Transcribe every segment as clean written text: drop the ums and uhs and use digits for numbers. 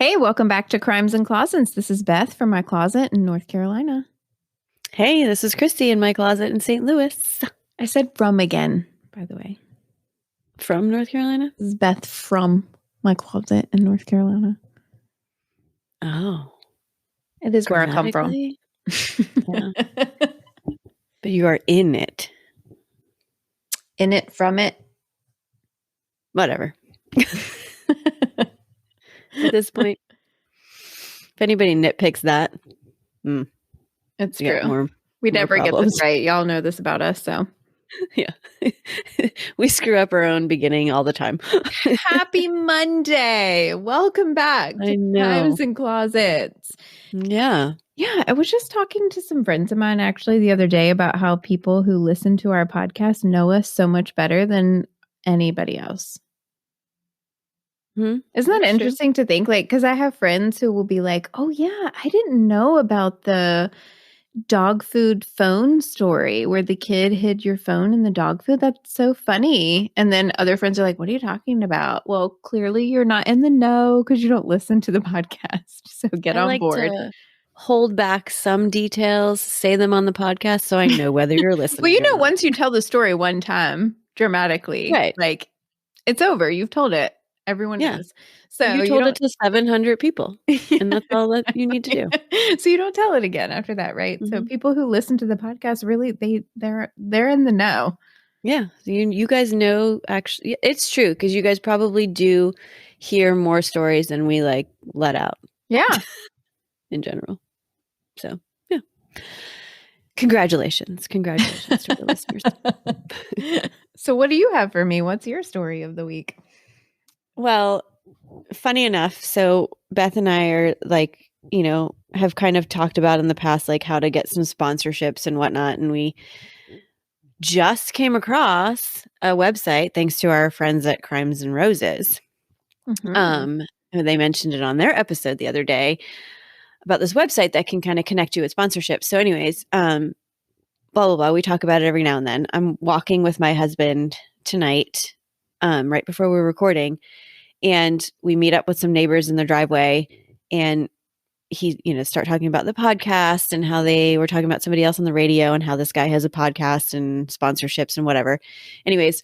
Hey, welcome back to Crimes and Closets. This is Beth from my closet in North Carolina. Hey, this is Christy in my closet in St. Louis. I said from again, by the way. From North Carolina? This is Beth from my closet in North Carolina. Oh. It is where I come from. Yeah. But you are in it. In it, from it. Whatever. At this point, if anybody nitpicks that, it's true. We more never problems. get this right. Y'all know this about us, so. Yeah. We screw up our own beginning all the time. Happy Monday. Welcome back to Crimes and Closets. Yeah. Yeah, I was just talking to some friends of mine actually the other day about how people who listen to our podcast know us so much better than anybody else. Isn't that interesting to think? Like, because I have friends who will be like, oh, yeah, I didn't know about the dog food phone story where the kid hid your phone in the dog food. That's so funny. And then other friends are like, what are you talking about? Well, clearly you're not in the know because you don't listen to the podcast. So get on board. Hold back some details, say them on the podcast so I know whether you're listening. Well, you know, once you tell the story one time dramatically, right, like it's over. You've told it. Everyone knows. So you told it to 700 people, and that's all that you need to do. So you don't tell it again after that, right? Mm-hmm. So people who listen to the podcast really they're in the know. Yeah, you guys know. Actually, it's true because you guys probably do hear more stories than we like let out. Yeah, in general. So yeah, congratulations to the listeners. So what do you have for me? What's your story of the week? Well, funny enough, so Beth and I are like, have kind of talked about in the past, like how to get some sponsorships and whatnot. And we just came across a website thanks to our friends at Crimes and Roses. Mm-hmm. They mentioned it on their episode the other day about this website that can kind of connect you with sponsorships. So anyways, blah, blah, blah. We talk about it every now and then. I'm walking with my husband tonight, right before we're recording. And we meet up with some neighbors in the driveway, and he, start talking about the podcast and how they were talking about somebody else on the radio and how this guy has a podcast and sponsorships and whatever. Anyways,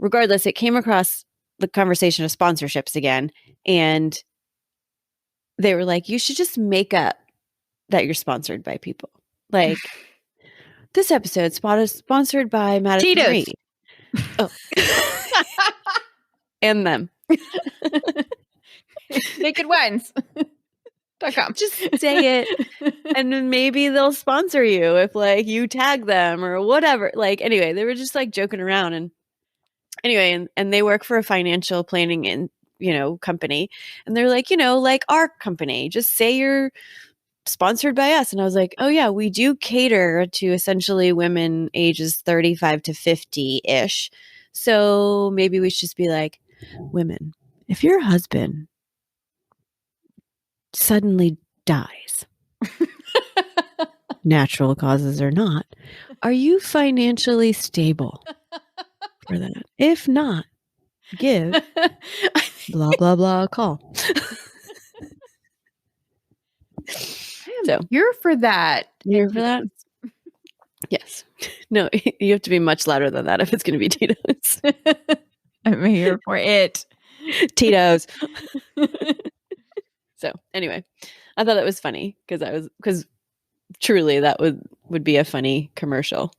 regardless, it came across the conversation of sponsorships again. And they were like, you should just make up that you're sponsored by people. Like this episode sponsored by Madison Tito's. Reed. Oh. And them. Naked Wines.com. Just say it, and then maybe they'll sponsor you if like you tag them or whatever. Like anyway, they were just like joking around, and anyway, and they work for a financial planning and company, and they're like, like our company, just say you're sponsored by us. And I was like, oh yeah, we do cater to essentially women ages 35 to 50-ish. So maybe we should just be like, women, if your husband suddenly dies, natural causes or not, are you financially stable for that? If not, give blah, blah, blah a call. So you're for that. You're for that? Yes. No, you have to be much louder than that if it's going to be Tito's. I'm here for it. Tito's. So anyway, I thought that was funny because truly that would be a funny commercial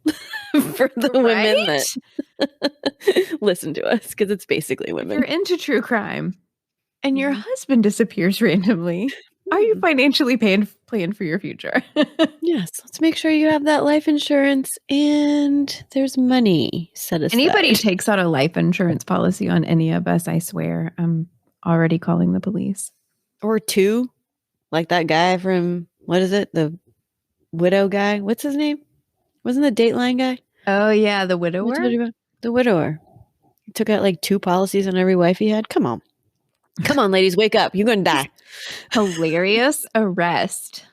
for the women that listen to us, because it's basically women. If you're into true crime and your husband disappears randomly, are you financially paying for your future? Yes. Let's make sure you have that life insurance and there's money set aside. Anybody takes out a life insurance policy on any of us, I swear, I'm already calling the police. Or two, like that guy from, what is it? The widow guy. What's his name? Wasn't the Dateline guy? Oh, yeah. The widower? The widower. He took out like 2 policies on every wife he had. Come on, ladies, wake up. You're going to die. Hilarious arrest.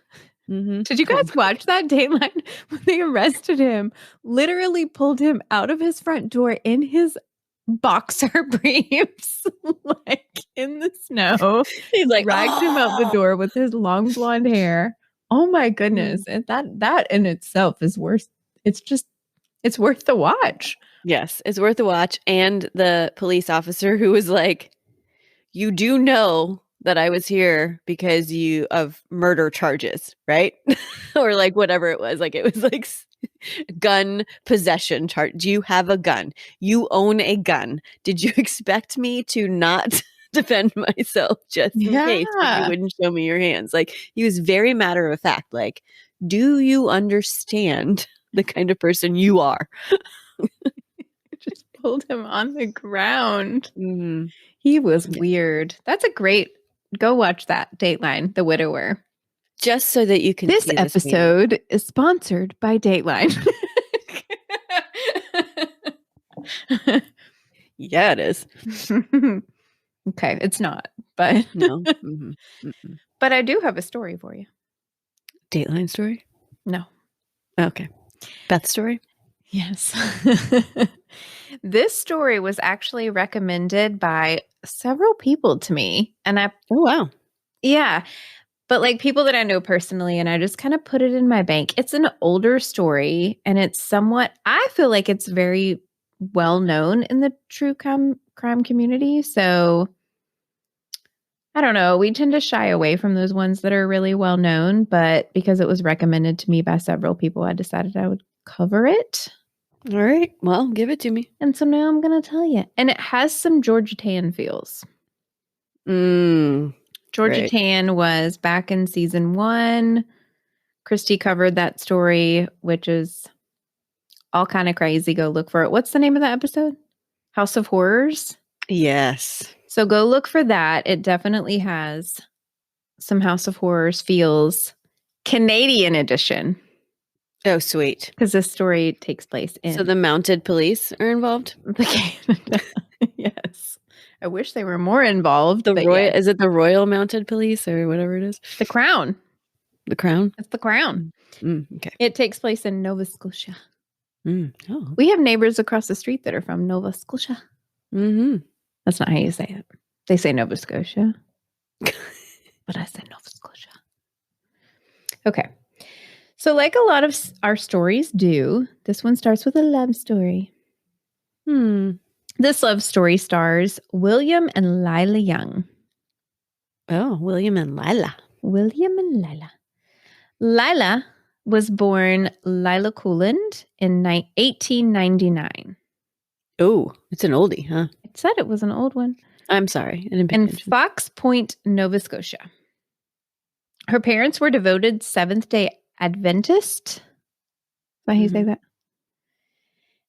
Mm-hmm. Did you guys watch that Dateline when they arrested him? Literally pulled him out of his front door in his boxer briefs, like in the snow, He's like, dragged him out the oh, door with his long blonde hair. Oh my goodness. Mm. And that in itself is worth it's worth the watch. Yes, it's worth a watch. And the police officer who was like, you do know that I was here because you of murder charges, right? Or like whatever it was. Like it was like gun possession charge. Do you have a gun? You own a gun. Did you expect me to not defend myself just in case if you Yeah. wouldn't show me your hands? Like he was very matter of fact. Like, do you understand the kind of person you are? Just pulled him on the ground. Mhm. He was Yeah. weird. That's a great go watch that Dateline, The Widower. Just so that you can This see this man. episode is sponsored by Dateline. Yeah, it is. Okay, it's not, but No. Mhm. Mm-mm. but I do have a story for you. Dateline story? No. Okay. Beth story? Yes. This story was actually recommended by several people to me. And Oh, wow. yeah, but like people that I know personally, and I just kind of put it in my bank. It's an older story and it's somewhat, I feel like it's very well known in the true crime community. So I don't know. We tend to shy away from those ones that are really well known, but because it was recommended to me by several people, I decided I would cover it. All right. Well, give it to me. And so now I'm going to tell you. And it has some Georgia Tan feels. Georgia Right. Tan was back in season 1. Christy covered that story, which is all kind of crazy. Go look for it. What's the name of that episode? House of Horrors. Yes. So go look for that. It definitely has some House of Horrors feels. Canadian edition. Oh, sweet. Because this story takes place in So the mounted police are involved? the Canada. Yes. I wish they were more involved. The but Royal yes. Is it the Royal Mounted Police or whatever it is? The Crown. The Crown? It's the Crown. Okay. It takes place in Nova Scotia. Oh. We have neighbors across the street that are from Nova Scotia. Mm-hmm. That's not how you say it. They say Nova Scotia. But I say Nova Scotia. Okay. So like a lot of our stories do, this one starts with a love story. This love story stars William and Lila Young. Oh, William and Lila. William and Lila. Lila was born Lila Cooland in 1899. Oh, it's an oldie, huh? It said it was an old one. I'm sorry. I didn't pay In attention. Fox Point, Nova Scotia. Her parents were devoted Seventh-day Adventist. Is that how you say that?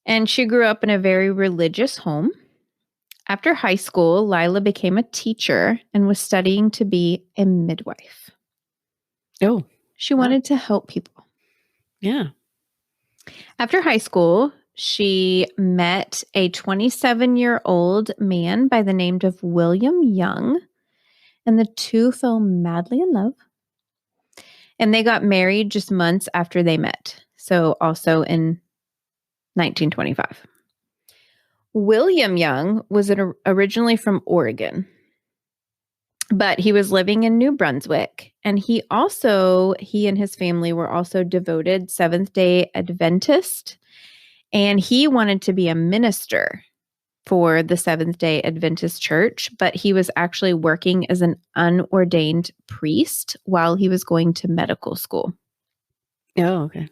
And she grew up in a very religious home. After high school, Lila became a teacher and was studying to be a midwife. Oh. She wanted to help people. Yeah. After high school, she met a 27-year-old man by the name of William Young, and the two fell madly in love. And they got married just months after they met. So also in 1925. William Young was originally from Oregon, but he was living in New Brunswick. And he and his family were also devoted Seventh-day Adventist. And he wanted to be a minister for the Seventh-day Adventist Church, but he was actually working as an unordained priest while he was going to medical school. Oh, okay.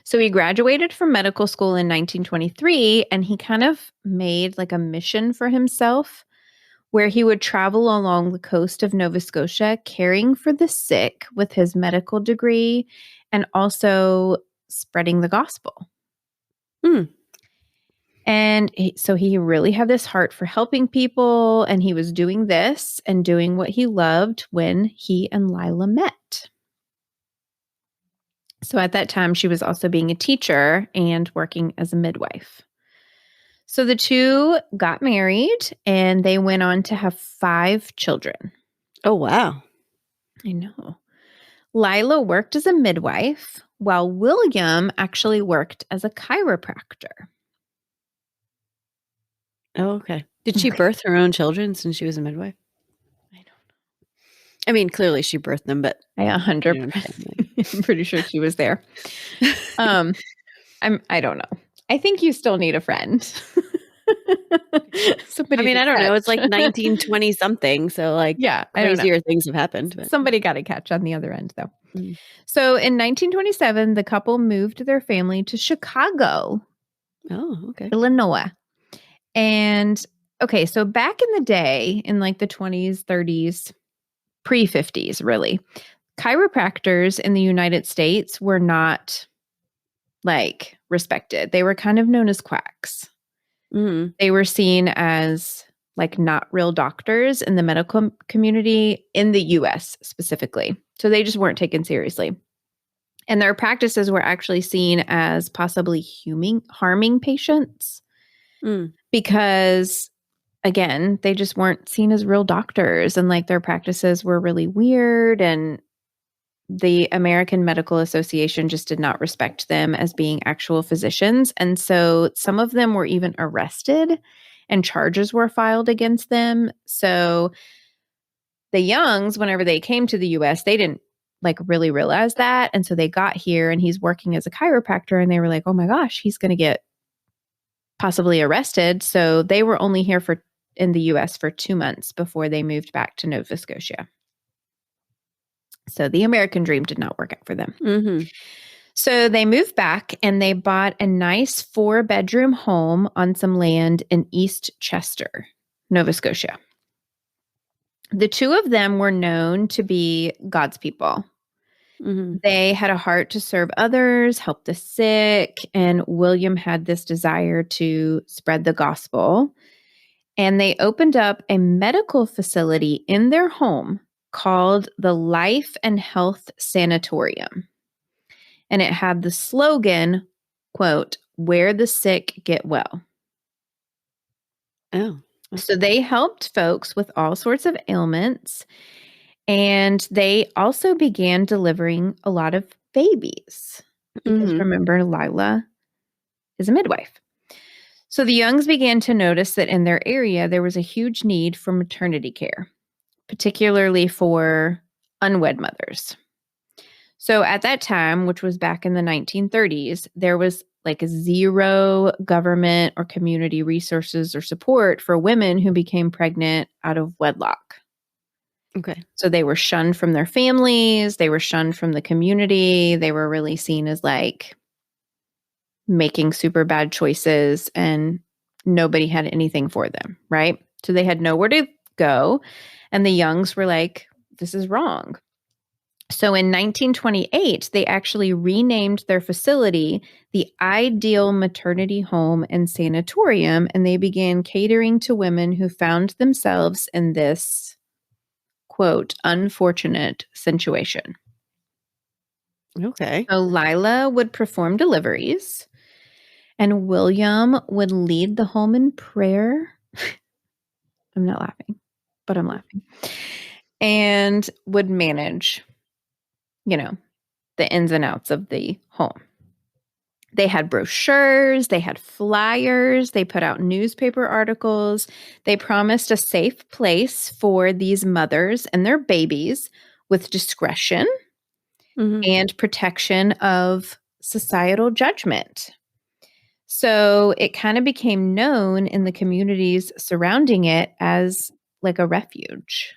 So he graduated from medical school in 1923, and he kind of made like a mission for himself where he would travel along the coast of Nova Scotia caring for the sick with his medical degree and also spreading the gospel. And so he really had this heart for helping people, and he was doing this and doing what he loved when he and Lila met. So at that time, she was also being a teacher and working as a midwife. So the two got married, and they went on to have 5 children. Oh, wow. I know. Lila worked as a midwife, while William actually worked as a chiropractor. Oh, okay. Did she birth her own children since she was a midwife? I don't I mean, clearly she birthed them, but I you know what I'm 100%. saying? I'm pretty sure she was there. Um, I don't know. I think you still need a friend. I Somebody mean, to I don't know. It's catch. like 1920 something, so like Yeah, I don't know. crazier things have happened, but Somebody got to catch on the other end, though. mm. So in 1927, the couple moved their family to Chicago, Oh, okay. Illinois. And okay, so back in the day, in like the 20s, 30s, pre 50s, really, chiropractors in the United States were not like respected. They were kind of known as quacks. Mhm. They were seen as like not real doctors in the medical community in the US specifically. So they just weren't taken seriously. And their practices were actually seen as possibly harming patients Mm. because, again, they just weren't seen as real doctors and like their practices were really weird. And the American Medical Association just did not respect them as being actual physicians. And so some of them were even arrested and charges were filed against them. So the Youngs, whenever they came to the US, they didn't like really realize that. And so they got here and he's working as a chiropractor and they were like, oh my gosh, he's going to get possibly arrested. So they were only here in the US for 2 months before they moved back to Nova Scotia. So the American dream did not work out for them. Mhm. So they moved back and they bought a nice 4-bedroom home on some land in East Chester, Nova Scotia. The two of them were known to be God's people. Mhm. They had a heart to serve others, help the sick, and William had this desire to spread the gospel. And they opened up a medical facility in their home called the Life and Health Sanatorium. And it had the slogan, quote, "Where the sick get well." Oh. So they helped folks with all sorts of ailments. And they also began delivering a lot of babies because Mhm. remember, Lila is a midwife. So the Youngs began to notice that in their area, there was a huge need for maternity care, particularly for unwed mothers. So at that time, which was back in the 1930s, there was like zero government or community resources or support for women who became pregnant out of wedlock. Okay. So they were shunned from their families, they were shunned from the community, they were really seen as like making super bad choices and nobody had anything for them, right? So they had nowhere to go and the Youngs were like, this is wrong. So in 1928, they actually renamed their facility the Ideal Maternity Home and Sanatorium, and they began catering to women who found themselves in this, quote, unfortunate situation. Okay. So Lila would perform deliveries, and William would lead the home in prayer. I'm not laughing, but I'm laughing. And would manage, you know, the ins and outs of the home. They had brochures, they had flyers, they put out newspaper articles. They promised a safe place for these mothers and their babies with discretion Mhm. and protection of societal judgment. So it kind of became known in the communities surrounding it as like a refuge.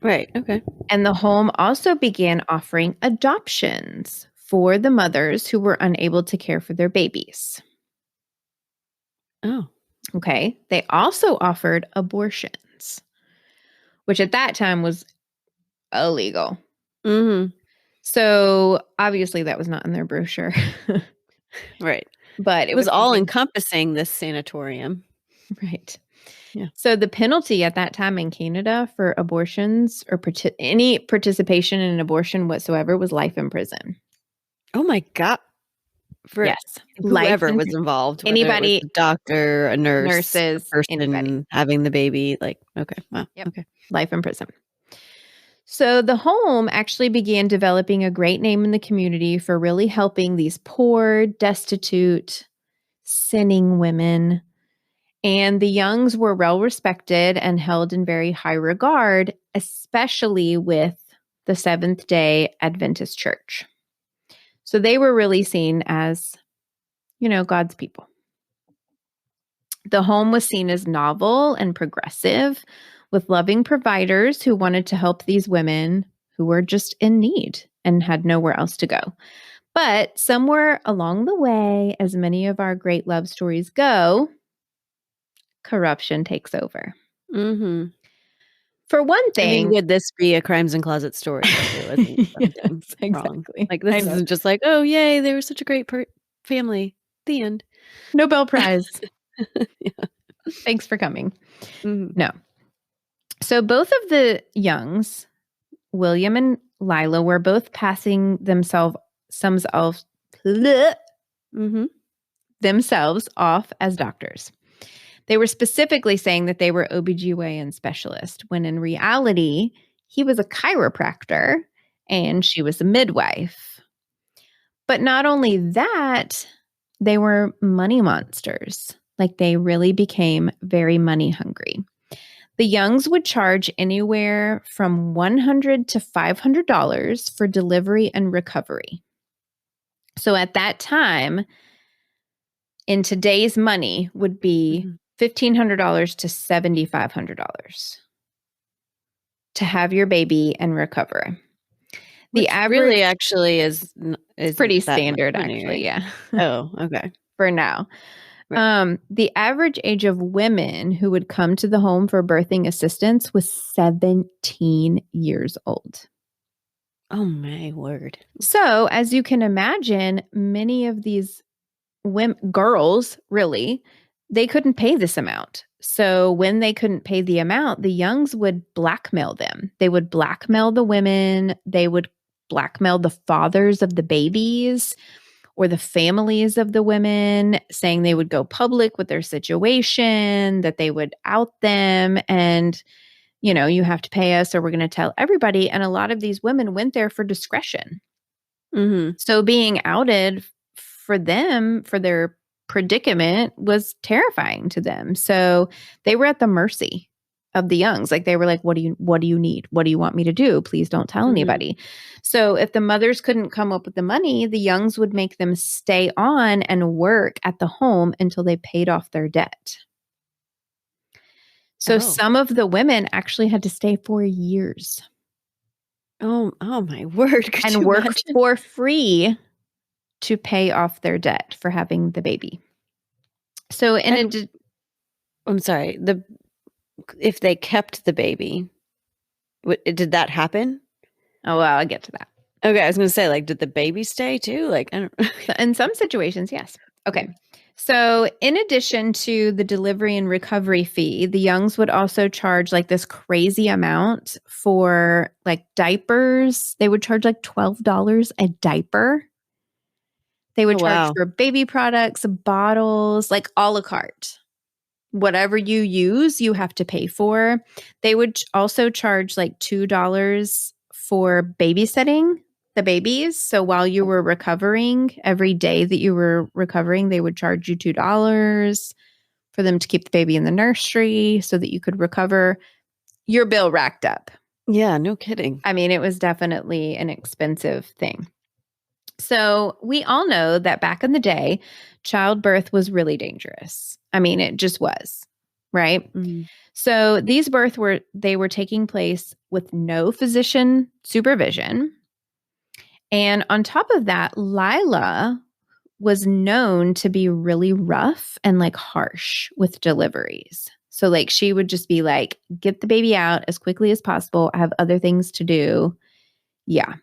Right. Okay. And the home also began offering adoptions for the mothers who were unable to care for their babies. Oh. Okay. They also offered abortions, which at that time was illegal. Mhm. So obviously that was not in their brochure, Right. but It it was was all something, encompassing, this sanatorium. right? Yeah. So the penalty at that time in Canada for abortions or any participation in an abortion whatsoever was life in prison. Oh my god. For Yes, life whoever in was involved, whether it was anybody, a doctor, a nurse, a nurses, anybody. person having the baby, like, okay, wow, Yep, okay. life in prison. So the home actually began developing a great name in the community for really helping these poor, destitute, sinning women. And the Youngs were well respected and held in very high regard, especially with the Seventh day Adventist Church. So they were really seen as, God's people. The home was seen as novel and progressive, with loving providers who wanted to help these women who were just in need and had nowhere else to go. But somewhere along the way, as many of our great love stories go, corruption takes over. Mm-hmm. For one I mean, thing, would this be a Crimes and Closet story if there wasn't something yes, wrong? exactly. Like, this I know. isn't just like, oh, yay, they were such a great family. The end. Nobel Prize. Yeah. Thanks for coming. Mm-hmm. No. So both of the Youngs, William and Lila, were both passing Mm-hmm. themselves off as doctors. They were specifically saying that they were OBGYN specialists, when in reality, he was a chiropractor and she was a midwife. But not only that, they were money monsters. Like, they really became very money hungry. The Youngs would charge anywhere from $100 to $500 for delivery and recovery. So at that time, in today's money, would be $1,500 to $7,500 to have your baby and recover. The Which average really actually is pretty that much standard, money, actually, right? yeah. Oh, okay. For now. Right. The average age of women who would come to the home for birthing assistance was 17 years old. Oh, my word. So, as you can imagine, many of these girls, really, they couldn't pay this amount. So, when they couldn't pay the amount, the Youngs would blackmail them. They would blackmail the women, they would blackmail the fathers of the babies or the families of the women, saying they would go public with their situation, that they would out them, and, you have to pay us or we're going to tell everybody. And a lot of these women went there for discretion. Mm-hmm. So being outed for them, for their predicament, was terrifying to them. So they were at the mercy of the Youngs. Like, they were like, what do you need? What do you want me to do? Please don't tell Mm-hmm. anybody. So if the mothers couldn't come up with the money, the Youngs would make them stay on and work at the home until they paid off their debt. So some of the women actually had to stay for years. Oh my word. Could and you work imagine? for free to pay off their debt for having the baby. So I'm sorry. If they kept the baby, did that happen? oh, well, I'll get to that. Okay, I was going to say, like, did the baby stay too? Like, I don't know. So in some situations, yes. Okay. So in addition to the delivery and recovery fee, the Youngs would also charge like this crazy amount for like diapers. They would charge like $12 a diaper. They would charge Wow. for baby products, bottles, like a la carte. Whatever you use, you have to pay for. They would also charge like $2 for babysitting the babies. So while you were recovering, every day that you were recovering, they would charge you $2 for them to keep the baby in the nursery so that you could recover. Your bill racked up. Yeah, no kidding. I mean, it was definitely an expensive thing. So we all know that back in the day, childbirth was really dangerous. I mean, it just was, right? Mm-hmm. So these births were taking place with no physician supervision. And on top of that, Lila was known to be really rough and like harsh with deliveries. So like she would just be like, get the baby out as quickly as possible. I have other things to do. Yeah.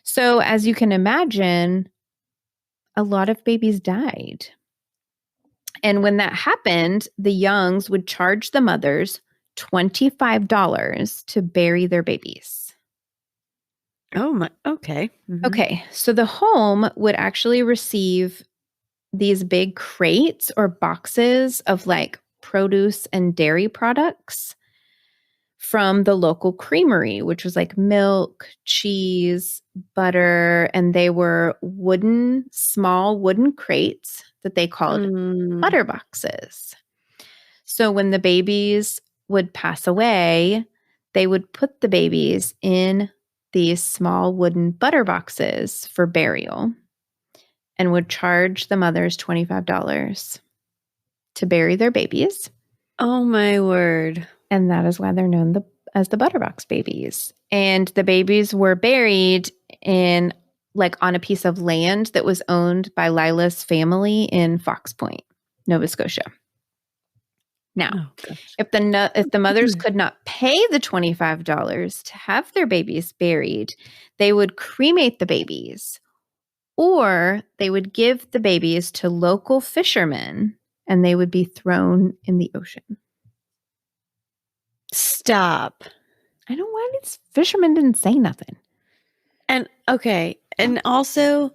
So as you can imagine, a lot of babies died. And when that happened, the Youngs would charge the mothers $25 to bury their babies. Oh my, okay. Mm-hmm. Okay, so the home would actually receive these big crates or boxes of like produce and dairy products from the local creamery, which was like milk, cheese, butter, and they were small wooden crates that they called butter boxes. So when the babies would pass away, they would put the babies in these small wooden butter boxes for burial and would charge the mothers $25 to bury their babies. Oh my word. And that is why they're known as the Butterbox Babies. And the babies were buried in on a piece of land that was owned by Lila's family in Fox Point, Nova Scotia. Now, Oh gosh. if the mothers could not pay the $25 to have their babies buried, they would cremate the babies, or they would give the babies to local fishermen and they would be thrown in the ocean. Stop. I don't know why these fishermen didn't say nothing. And okay. And also,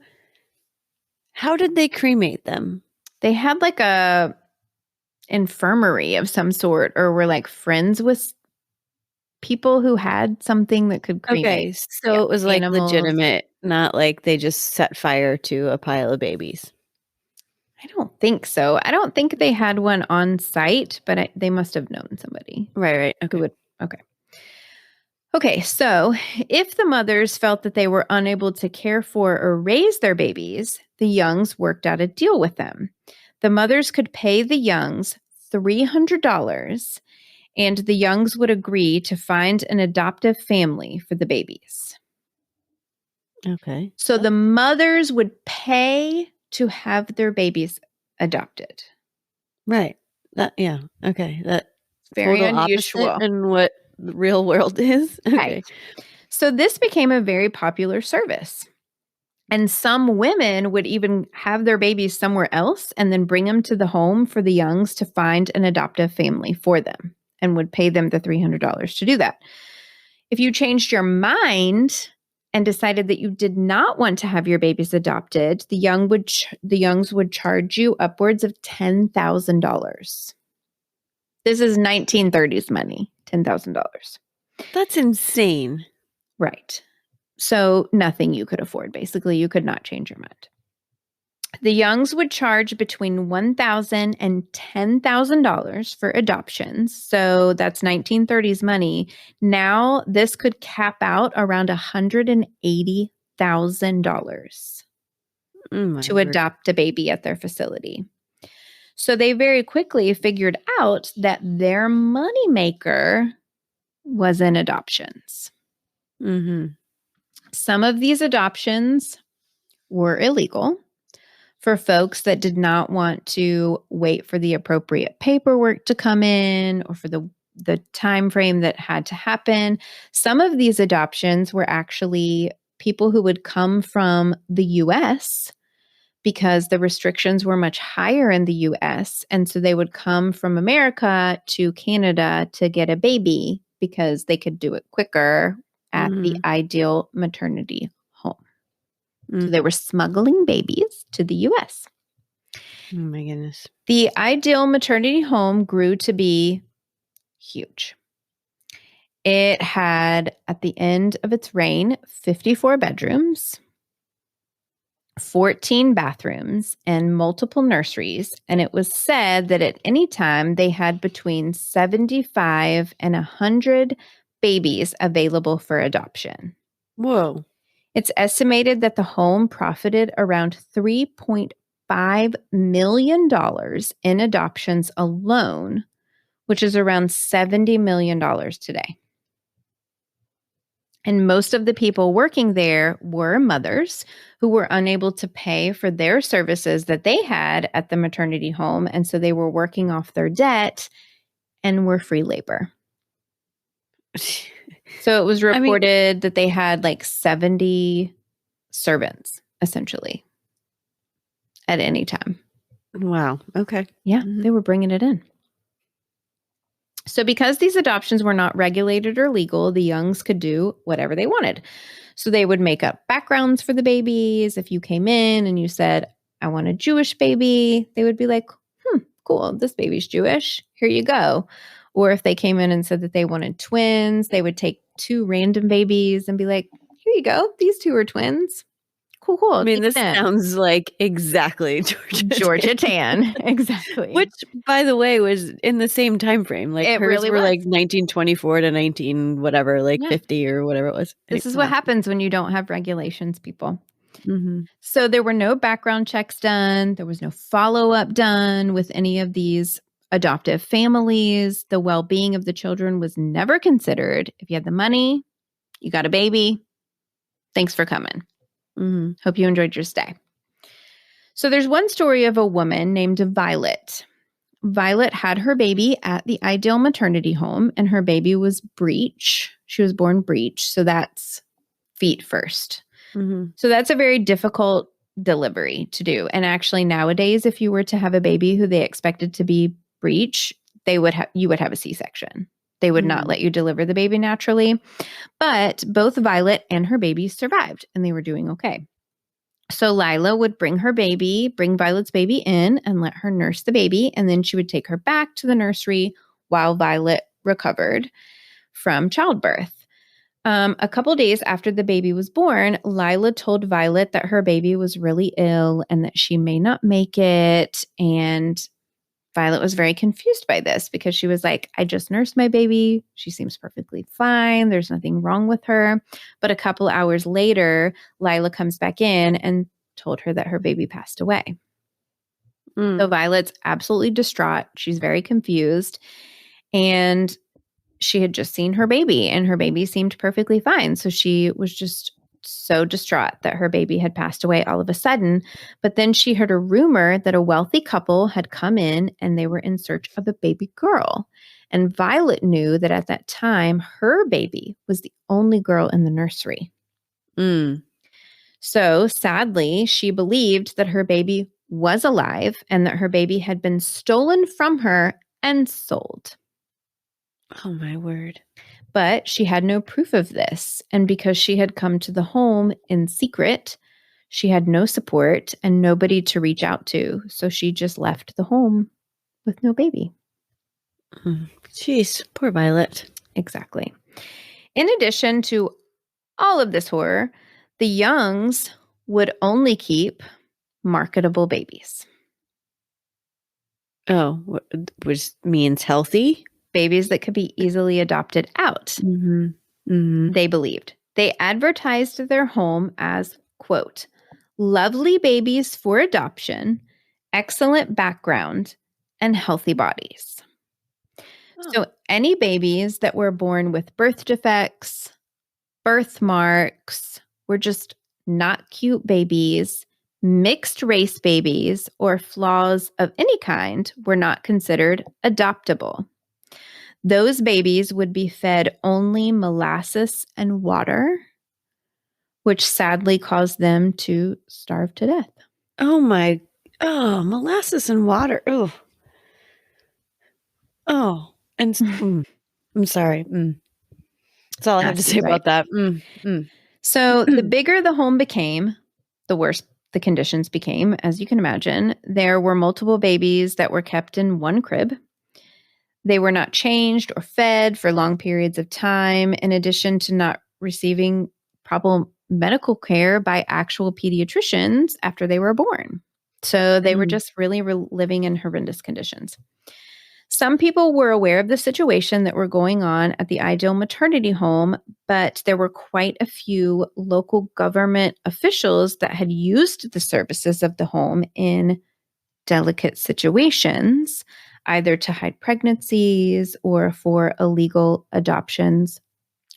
how did they cremate them? They had a infirmary of some sort, or were friends with people who had something that could cremate. Okay, so it was animals. legitimate, not like they just set fire to a pile of babies. I don't think so. I don't think they had one on site, but they must have known somebody. Right. Okay. Who would. Okay, so if the mothers felt that they were unable to care for or raise their babies, the Youngs worked out a deal with them. The mothers could pay the Youngs $300, and the Youngs would agree to find an adoptive family for the babies. Okay. So the mothers would pay to have their babies adopted. Right. Yeah. Okay. That's very total unusual. opposite in what the real world is. Okay. Right. So this became a very popular service. And some women would even have their babies somewhere else and then bring them to the home for the Youngs to find an adoptive family for them and would pay them the $300 to do that. If you changed your mind and decided that you did not want to have your babies adopted, the Youngs would charge you upwards of $10,000. This is 1930s money, $10,000. That's insane. Right. So nothing you could afford. Basically, you could not change your mind. The Youngs would charge between $1,000 and $10,000 for adoptions. So that's 1930s money. Now this could cap out around $180,000 to adopt a baby at their facility. So they very quickly figured out that their moneymaker was in adoptions. Mm-hmm. Some of these adoptions were illegal for folks that did not want to wait for the appropriate paperwork to come in or for the time frame that had to happen. Some of these adoptions were actually people who would come from the US because the restrictions were much higher in the US. And so they would come from America to Canada to get a baby because they could do it quicker at the ideal maternity home. So they were smuggling babies to the US. Oh my goodness. The ideal maternity home grew to be huge. It had, at the end of its reign, 54 bedrooms, 14 bathrooms, and multiple nurseries. And it was said that at any time they had between 75 and 100 babies available for adoption. Whoa. It's estimated that the home profited around $3.5 million in adoptions alone, which is around $70 million today. And most of the people working there were mothers who were unable to pay for their services that they had at the maternity home. And so they were working off their debt and were free labor. So it was reported that they had 70 servants, essentially, at any time. Wow. Okay. Yeah, they were bringing it in. So because these adoptions were not regulated or legal, the Youngs could do whatever they wanted. So they would make up backgrounds for the babies. If you came in and you said, I want a Jewish baby, they would be like, cool, this baby's Jewish. Here you go. Or if they came in and said that they wanted twins, they would take two random babies and be like, here you go. These two are twins. cool. I mean, Take this it in. sounds like exactly Georgia Georgia Tan. tan. Exactly. Which, by the way, was in the same time frame. Like, It hers really were, was. like, 1924 to 19 whatever, like, Yeah. 50 or whatever it was. This is what happens when you don't have regulations, people. Mhm. So there were no background checks done. There was no follow-up done with any of these adoptive families. The well-being of the children was never considered. If you had the money, you got a baby. Thanks for coming. Mhm. Hope you enjoyed your stay. So there's one story of a woman named Violet. Violet had her baby at the Ideal Maternity Home, and her baby was breech. She was born breech, so that's feet first. Mhm. So that's a very difficult delivery to do. And actually, nowadays, if you were to have a baby who they expected to be breech, you would have a C-section. They would not Mm. let you deliver the baby naturally. But both Violet and her baby survived, and they were doing okay. So Lila would bring Violet's baby in and let her nurse the baby. And then she would take her back to the nursery while Violet recovered from childbirth. A couple days after the baby was born, Lila told Violet that her baby was really ill and that she may not make it. And Violet was very confused by this because she was like, I just nursed my baby. She seems perfectly fine. There's nothing wrong with her. But a couple hours later, Lila comes back in and told her that her baby passed away. So Mm. Violet's absolutely distraught. She's very confused. And she had just seen her baby, and her baby seemed perfectly fine. So she was just so distraught that her baby had passed away all of a sudden. But then she heard a rumor that a wealthy couple had come in and they were in search of a baby girl. And Violet knew that at that time, her baby was the only girl in the nursery. Mm. So sadly, she believed that her baby was alive and that her baby had been stolen from her and sold. Oh, my word. But she had no proof of this. And because she had come to the home in secret, she had no support and nobody to reach out to. So she just left the home with no baby. Jeez, poor Violet. Exactly. In addition to all of this horror, the Youngs would only keep marketable babies. Oh, which means healthy? Babies that could be easily adopted out, Mhm. Mhm. they believed. They advertised their home as, quote, lovely babies for adoption, excellent background, and healthy bodies. Oh. So any babies that were born with birth defects, birthmarks, were just not cute babies, mixed race babies, or flaws of any kind were not considered adoptable. Those babies would be fed only molasses and water, which sadly caused them to starve to death. Oh my molasses and water. Oh. Oh, and I'm sorry. That's all I have to Nasty, say right? about that. So the bigger the home became, the worse the conditions became, as you can imagine. There were multiple babies that were kept in one crib. They were not changed or fed for long periods of time, in addition to not receiving proper medical care by actual pediatricians after they were born. So they were Mm. just really living in horrendous conditions. Some people were aware of the situation that were going on at the Ideal Maternity Home, but there were quite a few local government officials that had used the services of the home in delicate situations, either to hide pregnancies or for illegal adoptions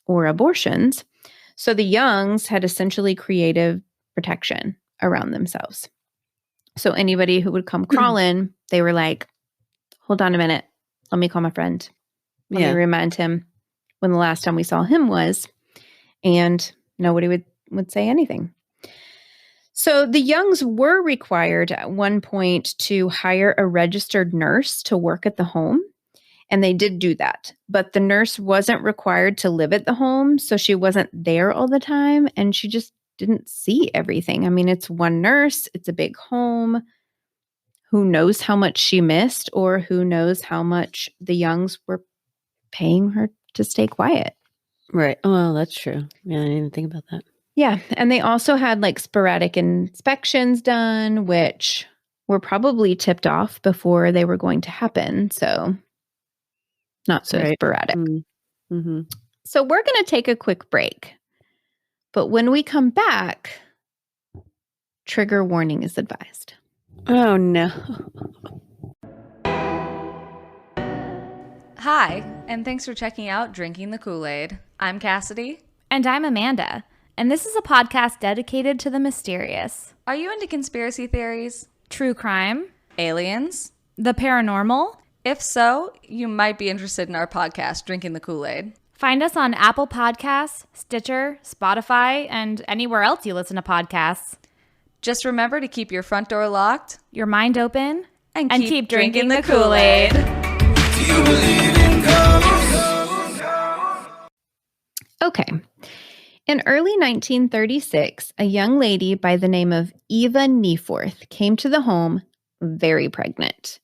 or abortions. So the Youngs had essentially creative protection around themselves. So anybody who would come crawling, they were like, hold on a minute. Let me call my friend. Let me Yeah. remind him when the last time we saw him was. And nobody would say anything. So the Youngs were required at one point to hire a registered nurse to work at the home. And they did do that. But the nurse wasn't required to live at the home. So she wasn't there all the time. And she just didn't see everything. I mean, it's one nurse, it's a big home. Who knows how much she missed, or who knows how much the Youngs were paying her to stay quiet. Right. Oh, well, that's true. Yeah, I didn't even think about that. Yeah. And they also had like sporadic inspections done, which were probably tipped off before they were going to happen. So not so Right. sporadic. Mm-hmm. So we're going to take a quick break. But when we come back, trigger warning is advised. Oh, no. Hi, and thanks for checking out Drinking the Kool-Aid. I'm Cassidy. And I'm Amanda, and this is a podcast dedicated to the mysterious, Are you into conspiracy theories? true crime, Aliens? the paranormal. If so, you might be interested in our podcast, Drinking the Kool-Aid. Find us on Apple Podcasts, Stitcher, Spotify, and anywhere else you listen to podcasts. Just remember to keep your front door locked Your mind open, and keep drinking the Kool-Aid. Do you believe in ghosts? Okay. In early 1936, a young lady by the name of Eva Nieforth came to the home very pregnant.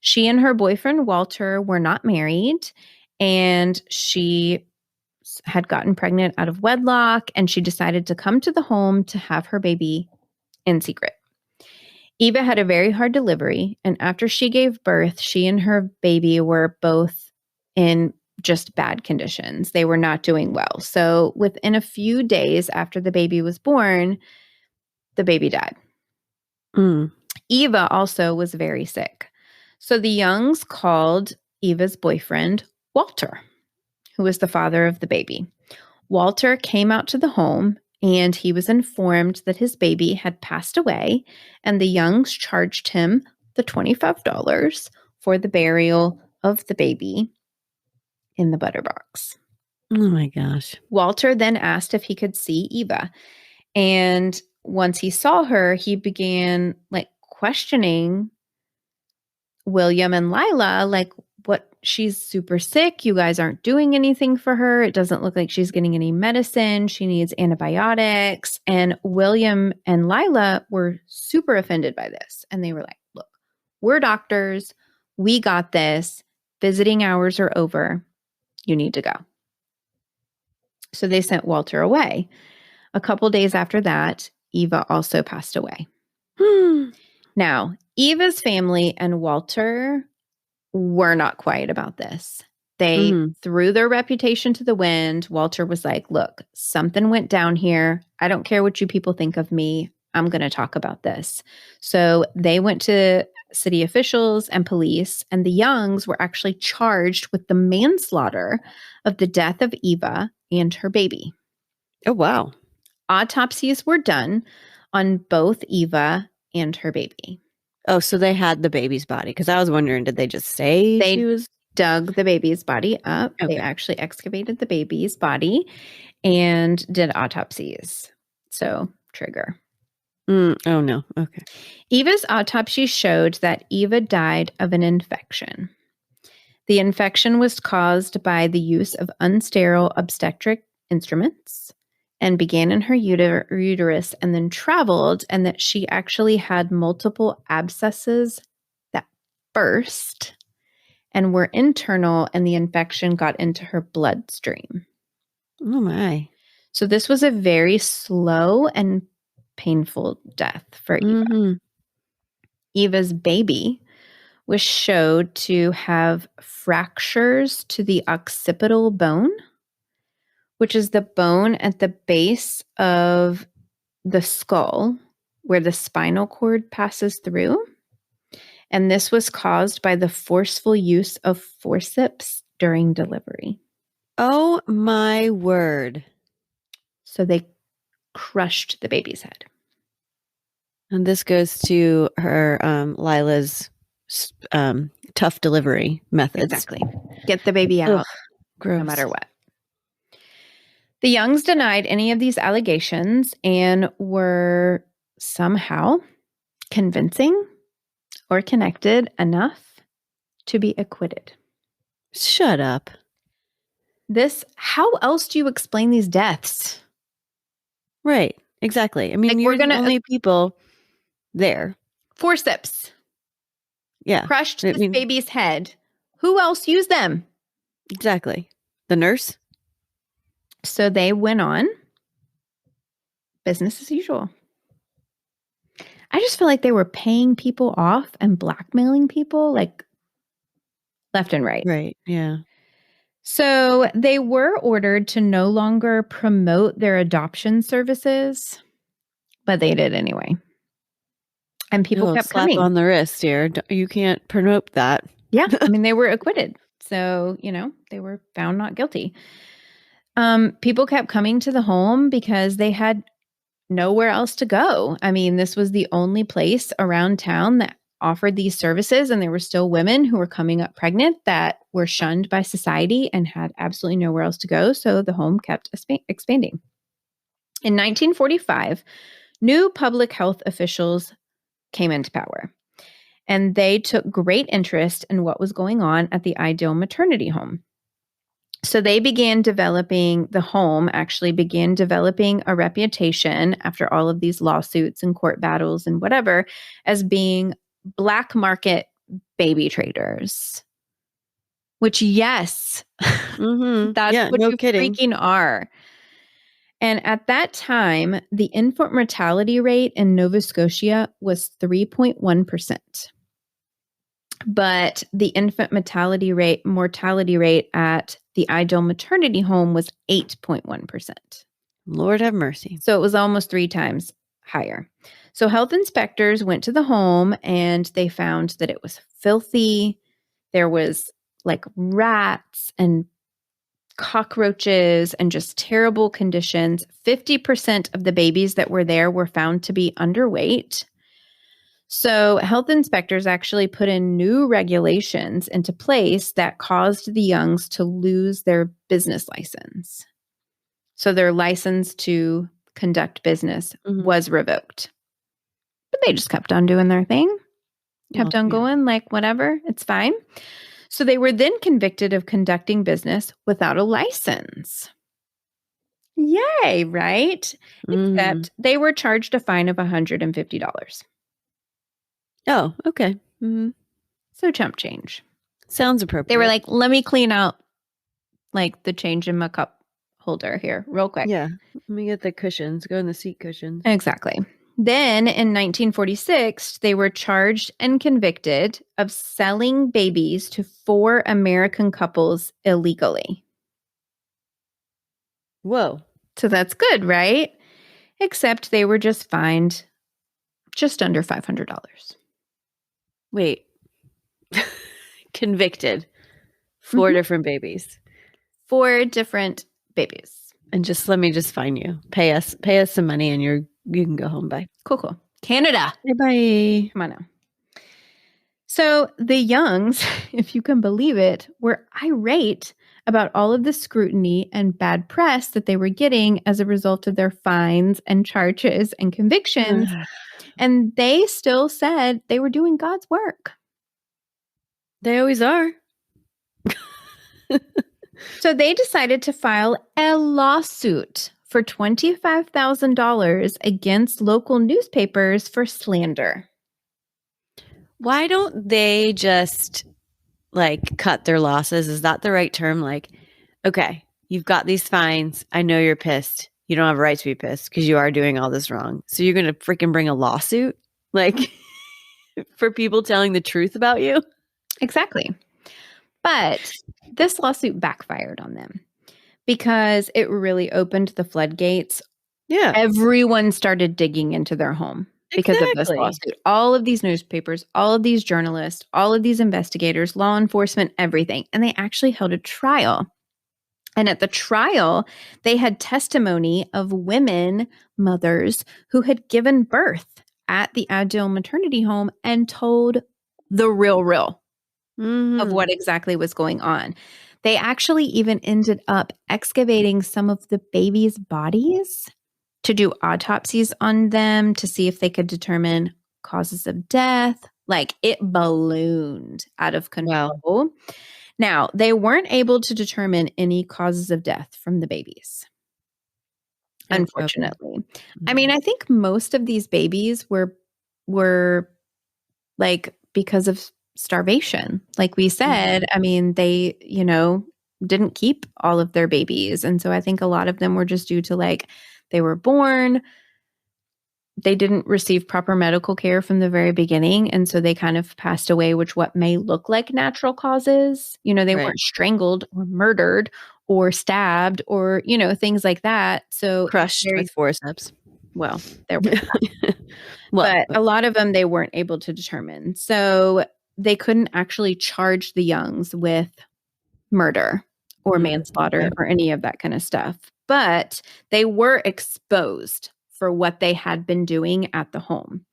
She and her boyfriend Walter were not married, and she had gotten pregnant out of wedlock, and she decided to come to the home to have her baby in secret. Eva had a very hard delivery, and after she gave birth, she and her baby were both in just bad conditions. They were not doing well. So within a few days after the baby was born, the baby died. Mm. Eva also was very sick. So the Youngs called Eva's boyfriend, Walter, who was the father of the baby. Walter came out to the home and he was informed that his baby had passed away, and the Youngs charged him the $25 for the burial of the baby in the Butterbox. Oh my gosh. Walter then asked if he could see Eva. And once he saw her, he began like questioning William and Lila, like, what, she's super sick. You guys aren't doing anything for her. It doesn't look like she's getting any medicine. She needs antibiotics. And William and Lila were super offended by this. And they were like, look, we're doctors. We got this. Visiting hours are over. You need to go. So they sent Walter away. A couple days after that, Eva also passed away. Now, Eva's family and Walter were not quiet about this. They threw their reputation to the wind. Walter was like, look, something went down here. I don't care what you people think of me. I'm going to talk about this. So they went to city officials and police, and the Youngs were actually charged with the manslaughter of the death of Eva and her baby. Oh, wow. Autopsies were done on both Eva and her baby. Oh, so they had the baby's body. Because I was wondering, did they just say They she was? dug the baby's body up. Okay. They actually excavated the baby's body and did autopsies. So, trigger. Oh, no. Okay. Eva's autopsy showed that Eva died of an infection. The infection was caused by the use of unsterile obstetric instruments and began in her uterus and then traveled, and that she actually had multiple abscesses that burst and were internal, and the infection got into her bloodstream. Oh, my. So this was a very slow and painful death for Eva. Mm-hmm. Eva's baby was showed to have fractures to the occipital bone, which is the bone at the base of the skull where the spinal cord passes through. And this was caused by the forceful use of forceps during delivery. Oh, my word. So they crushed the baby's head. And this goes to her, Lila's tough delivery methods. Exactly. Get the baby out, Ugh, gross. no matter what. The Youngs denied any of these allegations and were somehow convincing or connected enough to be acquitted. Shut up. How else do you explain these deaths? Right. Exactly. I mean, Like, you're we're gonna- the only people there. Forceps. Yeah. Crushed I this mean- baby's head. Who else used them? Exactly. The nurse? So they went on business as usual. I just feel like they were paying people off and blackmailing people like left and right. Right. Yeah. So they were ordered to no longer promote their adoption services, but they did anyway. And people kept Slap coming. on the wrist here. You can't promote that. Yeah. I mean, they were acquitted. So, they were found not guilty. People kept coming to the home because they had nowhere else to go. I mean, this was the only place around town that offered these services, and there were still women who were coming up pregnant that were shunned by society and had absolutely nowhere else to go. So the home kept expanding. In 1945, new public health officials came into power, and they took great interest in what was going on at the Ideal Maternity Home. So they began developing a reputation after all of these lawsuits and court battles and whatever as being black market baby traders. Which, yes, that's what no you kidding. freaking are. And at that time, the infant mortality rate in Nova Scotia was 3.1%. But the infant mortality rate at the Ideal Maternity Home was 8.1%. Lord have mercy. So it was almost 3 times higher. So health inspectors went to the home and they found that it was filthy. There was like rats and cockroaches and just terrible conditions. 50% of the babies that were there were found to be underweight. So health inspectors actually put in new regulations into place that caused the Youngs to lose their business license. So their license to conduct business was revoked. But they just kept on doing their thing, kept on going like whatever, it's fine. So they were then convicted of conducting business without a license. Yay, right? Except they were charged a fine of $150. Oh, okay. So chump change. Sounds appropriate. They were like, let me clean out like the change in my cup holder here real quick. Yeah. Let me get the cushions. Go in the seat cushions. Exactly. Then in 1946, they were charged and convicted of selling babies to 4 American couples illegally. Whoa. So that's good, right? Except they were just fined just under $500. Wait. Convicted. 4 different babies. 4 different babies. And let me fine you. Pay us some money and you can go home. Bye. Cool. Canada. Bye. Come on now. So the Youngs, if you can believe it, were irate about all of the scrutiny and bad press that they were getting as a result of their fines and charges and convictions. And they still said they were doing God's work. They always are. So they decided to file a lawsuit for $25,000 against local newspapers for slander. Why don't they just cut their losses? Is that the right term? Okay, you've got these fines. I know you're pissed. You don't have a right to be pissed because you are doing all this wrong. So you're going to freaking bring a lawsuit for people telling the truth about you? Exactly. But this lawsuit backfired on them because it really opened the floodgates. Yeah. Everyone started digging into their home because of this lawsuit. All of these newspapers, all of these journalists, all of these investigators, law enforcement, everything. And they actually held a trial. And at the trial, they had testimony of women, mothers, who had given birth at the Ideal Maternity Home and told the real of what exactly was going on. They actually even ended up excavating some of the babies' bodies to do autopsies on them to see if they could determine causes of death. It ballooned out of control. Wow. Now, they weren't able to determine any causes of death from the babies, unfortunately. I mean, I think most of these babies were because of starvation. Like we said, I mean, they, didn't keep all of their babies. And so I think a lot of them were just due to they were born, they didn't receive proper medical care from the very beginning. And so they kind of passed away, which what may look like natural causes. They Right. weren't strangled or murdered or stabbed or, things like that. So Crushed very with forceps. well, there was Well, but a lot of them they weren't able to determine. So they couldn't actually charge the Youngs with murder or manslaughter okay. or any of that kind of stuff. But they were exposed for what they had been doing at the home.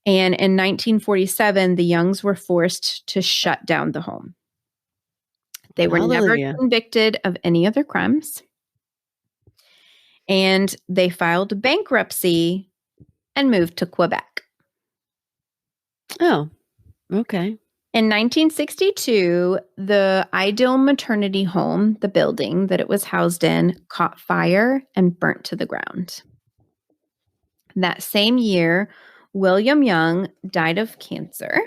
And in 1947, the Youngs were forced to shut down the home. They were never Hallelujah. convicted of any other crimes. And they filed bankruptcy and moved to Quebec. Oh, okay. In 1962, the Ideal Maternity Home, the building that it was housed in, caught fire and burnt to the ground. That same year, William Young died of cancer.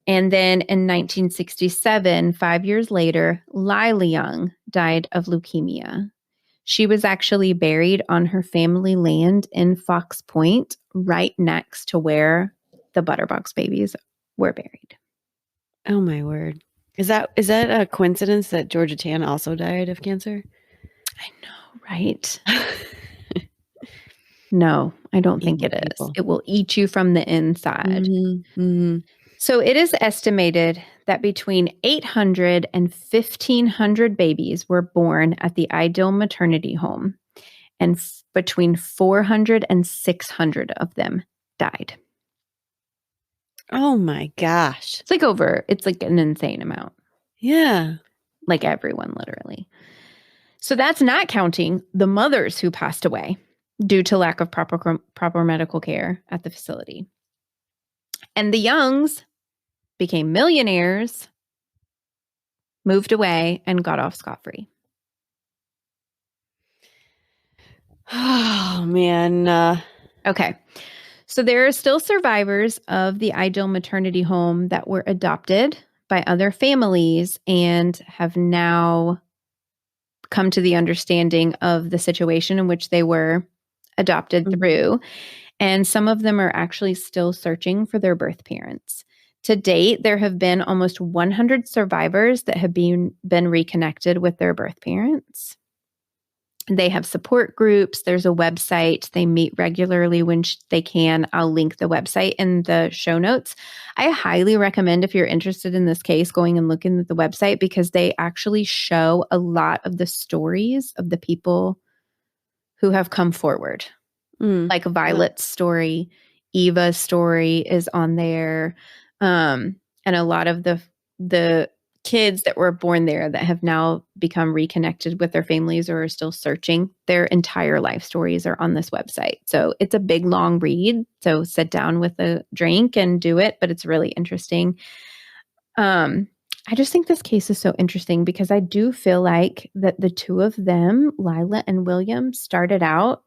And then in 1967, 5 years later, Lila Young died of leukemia. She was actually buried on her family land in Fox Point, right next to where the Butterbox Babies were buried. Oh my word. Is that a coincidence that Georgia Tan also died of cancer? I know, right? No, I don't think Evil it is. people. It will eat you from the inside. Mhm. So it is estimated that between 800 and 1,500 babies were born at the Ideal Maternity Home, and between 400 and 600 of them died. Oh my gosh. It's like an insane amount. Yeah. Like everyone, literally. So that's not counting the mothers who passed away due to lack of proper medical care at the facility. And the Youngs became millionaires, moved away, and got off scot-free. Oh man. Okay. So there are still survivors of the Ideal Maternity Home that were adopted by other families and have now come to the understanding of the situation in which they were adopted through. And some of them are actually still searching for their birth parents. To date, there have been almost 100 survivors that have been reconnected with their birth parents. They have support groups. There's a website. They meet regularly when they can. I'll link the website in the show notes. I highly recommend, if you're interested in this case, going and looking at the website because they actually show a lot of the stories of the people who have come forward. Like Violet's story, Eva's story is on there. And a lot of the kids that were born there that have now become reconnected with their families or are still searching, their entire life stories are on this website. So it's a big, long read. So sit down with a drink and do it, but it's really interesting. I just think this case is so interesting because I do feel like that the two of them, Lila and William, started out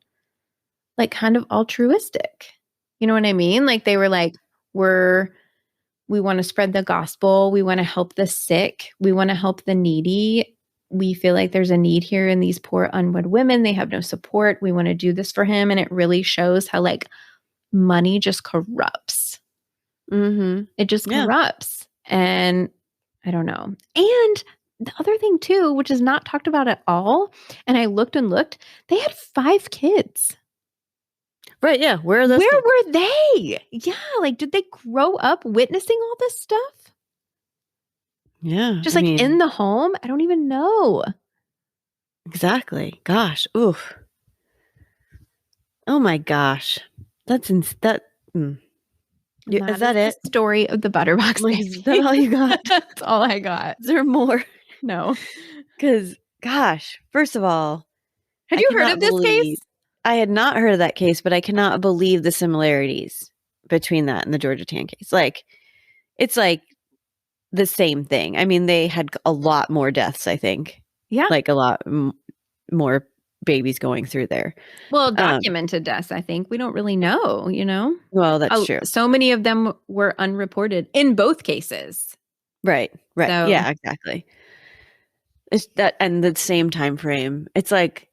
like kind of altruistic. You know what I mean? Like they were like, we want to spread the gospel. We want to help the sick. We want to help the needy. We feel like there's a need here in these poor unwed women. They have no support. We want to do this for him. And it really shows how like money just corrupts. It just corrupts. And I don't know. And the other thing too, which is not talked about at all, and I looked and looked, they had 5 kids. Right, yeah. Where were they? Yeah, like did they grow up witnessing all this stuff? Yeah. Just in the home? I don't even know. Exactly. Gosh. Oof. Oh my gosh. Is that it? The story of the Butterbox Babies. Is that all you got? That's all I got. Is there more? No. Because, gosh, first of all, had you heard of this case? I had not heard of that case, but I cannot believe the similarities between that and the Georgia Tan case. Like, it's like the same thing. I mean, they had a lot more deaths, I think. Yeah. Like a lot more babies going through there. Well, documented deaths, I think. We don't really know, you know? Well, that's true. So many of them were unreported in both cases. Right. So, yeah, exactly. It's that, and the same time frame. It's like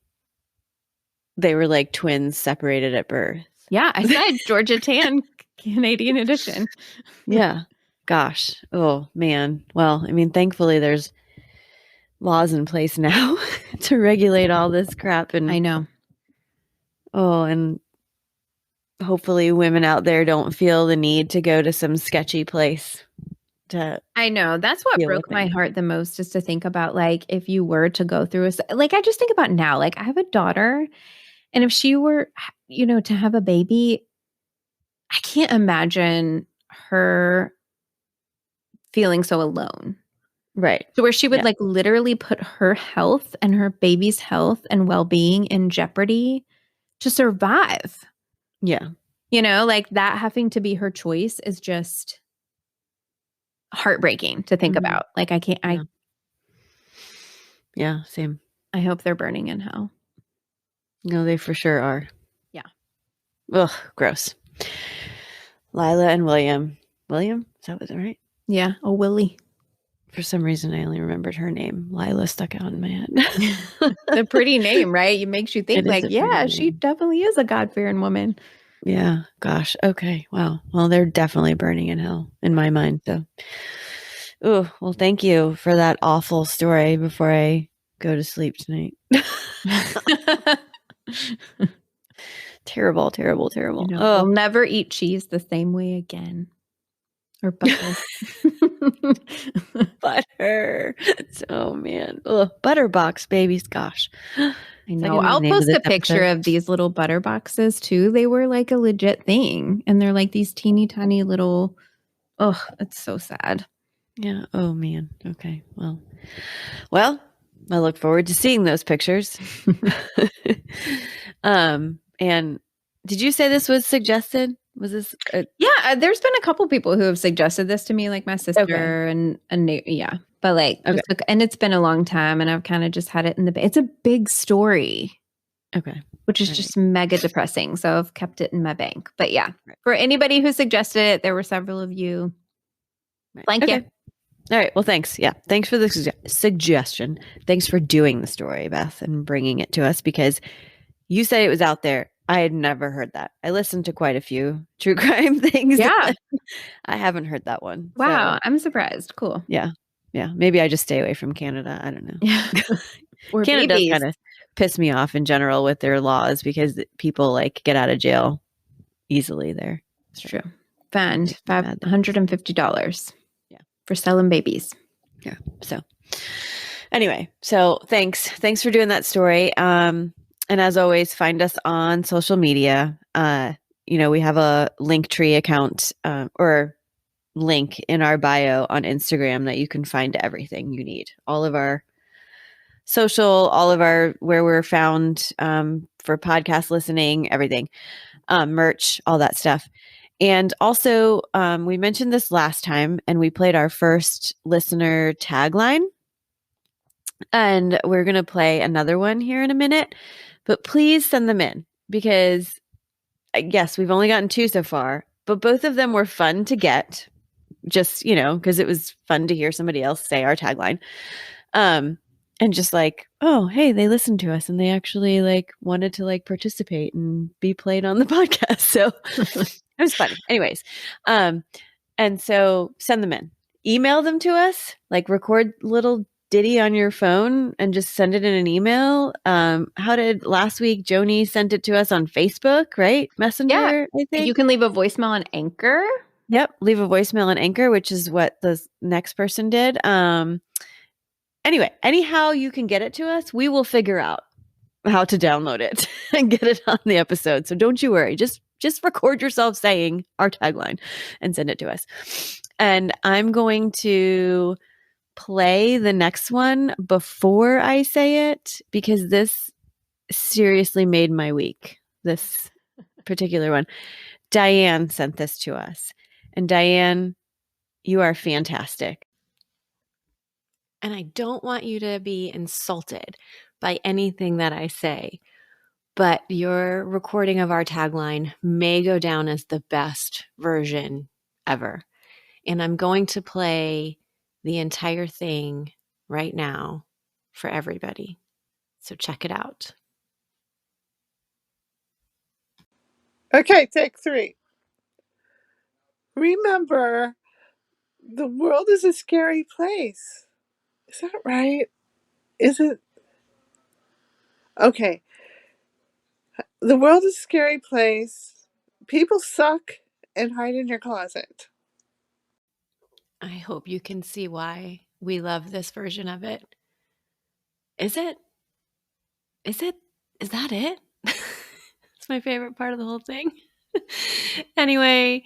they were like twins separated at birth. Yeah, I said Georgia Tan Canadian edition. Yeah. Gosh. Oh, man. Well, I mean, thankfully there's laws in place now to regulate all this crap. And I know. and hopefully women out there don't feel the need to go to some sketchy place to I know. That's what deal broke with my things. heart the most, is to think about, like, if you were to go through like, I just think about now, like, I have a daughter, and if she were, to have a baby, I can't imagine her feeling so alone. Right. So where she would Yeah. like literally put her health and her baby's health and well-being in jeopardy to survive. Yeah. Like that having to be her choice is just heartbreaking to think Mhm. about. Like I can't Yeah. Yeah, same. I hope they're burning in hell. No, they for sure are. Yeah. Ugh, gross. Lila and William. William? Is that was it right? Yeah. Oh, Willie. For some reason, I only remembered her name. Lila stuck out in my head. The pretty name, right? It makes you think It is like, a pretty yeah, she name. definitely is a God-fearing woman. Yeah. Gosh. Okay. Wow. Well, they're definitely burning in hell in my mind. So, oh, well, thank you for that awful story before I go to sleep tonight. Terrible, terrible, terrible. We'll never eat cheese the same way again. Or butter. Butter. Oh man. Ugh, Butterbox babies. Gosh. I Is that know. gonna be the I'll name of post this a picture episode? of these little butter boxes too. They were like a legit thing. And they're like these teeny tiny little, it's so sad. Yeah. Oh man. Okay. Well, I look forward to seeing those pictures. And did you say this was suggested? Was this Yeah, there's been a couple people who have suggested this to me, like my sister and yeah. But like, Okay. and it's been a long time, and I've kind of just had it in it's a big story, okay. which is All just mega depressing. So I've kept it in my bank. But yeah, Right. for anybody who suggested it, there were several of you. Right. Thank you. All right. Well, thanks. Yeah. Thanks for the suggestion. Thanks for doing the story, Beth, and bringing it to us, because you said it was out there. I had never heard that. I listened to quite a few true crime things. Yeah. I haven't heard that one. Wow. So, I'm surprised. Cool. yeah. Yeah. Maybe I just stay away from Canada. I don't know. Yeah. Or Canada does babies. kind of piss me off in general with their laws, because people like get out of jail easily there. It's true. Fined mad. $550. Yeah. For selling babies. Yeah. So anyway, so thanks for doing that story. And as always, find us on social media. We have a Linktree account or link in our bio on Instagram that you can find everything you need. All of our social, all of our where we're found for podcast listening, everything, merch, all that stuff. And also, we mentioned this last time, and we played our first listener tagline. And we're going to play another one here in a minute. But please send them in, because, yes, we've only gotten 2 so far, but both of them were fun to get, just, because it was fun to hear somebody else say our tagline. And just like, oh, hey, they listened to us and they actually like wanted to like participate and be played on the podcast. So it was fun. Anyways. And so send them in, email them to us, like record little ditty on your phone and just send it in an email. How did last week Joni sent it to us on Facebook, right? Messenger, Yeah. I think. You can leave a voicemail on Anchor. Yep. Leave a voicemail on Anchor, which is what the next person did. Anyway, anyhow you can get it to us, we will figure out how to download it and get it on the episode. So don't you worry. Just record yourself saying our tagline and send it to us. And I'm going to play the next one before I say it, because this seriously made my week. This particular one. Diane sent this to us. And Diane, you are fantastic. And I don't want you to be insulted by anything that I say, but your recording of our tagline may go down as the best version ever. And I'm going to play the entire thing right now for everybody. So check it out. Okay, take 3. Remember, the world is a scary place. Is that right? Is it? Okay. The world is a scary place. People suck and hide in your closet. I hope you can see why we love this version of it. Is it? Is it? Is that it? It's my favorite part of the whole thing. Anyway,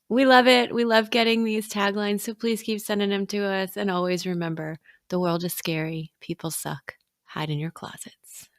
we love it. We love getting these taglines, so please keep sending them to us. And always remember, the world is scary. People suck. Hide in your closets.